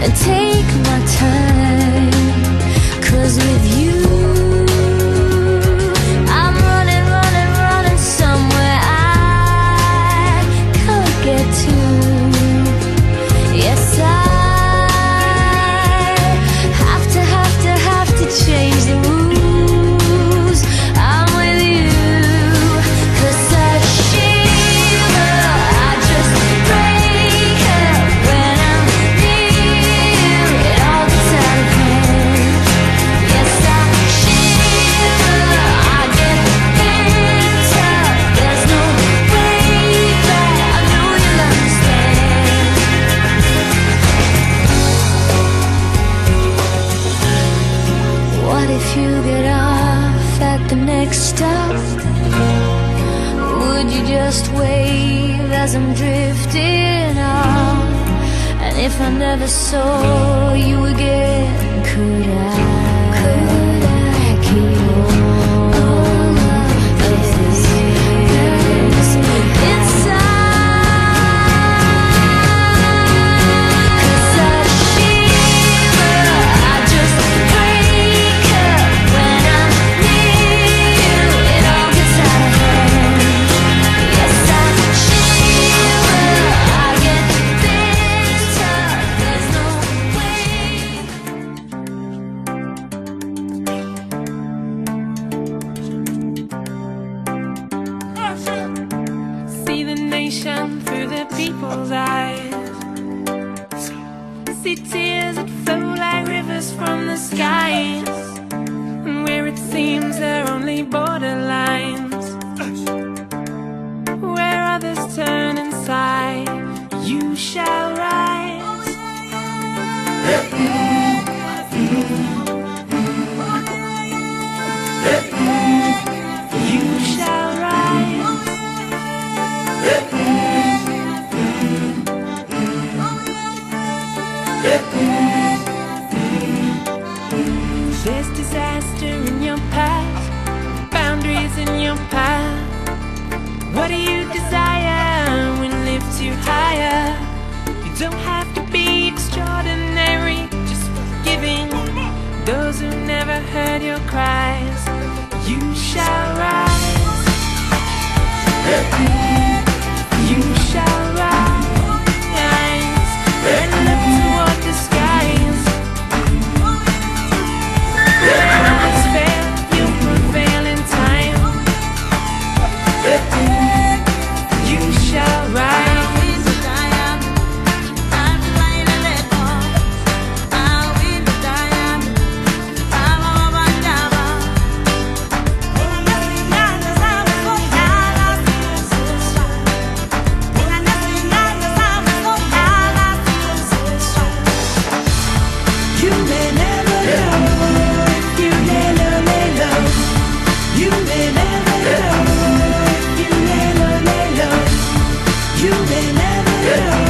and take my time. 'Cause with you I'm running, running, running somewhere I can't get to. Yes, I have to change the rules. I'm with you. 'Cause I shiver, I just break up when I'm near you. It all gets out of hand. Yes, I shiver, I get pent up. There's no way back, I know you'll understand. What if you get off at the next stop? Would you just wave as I'm drifting off? And if I never saw you again, could I keep all of this inside? 'Cause I shiver, I just break up when I'm near you. It all gets out of hand. Yes, I shiver, I get pent up. There's no way. See the nation through the people's eyes. See tears that flow like rivers from the skies. And where it seems there are only borderlines, where others turn inside, you shall rise. You shall rise. There's disaster in your past, boundaries in your path. What do you desire when lifts you higher? You don't have to be extraordinary, just forgiving those who never heard your cries. You shall rise. You shall rise. And look toward the skies. When others fail, you'll prevail in time. You shall rise. You may never know if you lay low, lay low. You may never know if you lay low, lay low. You may never know.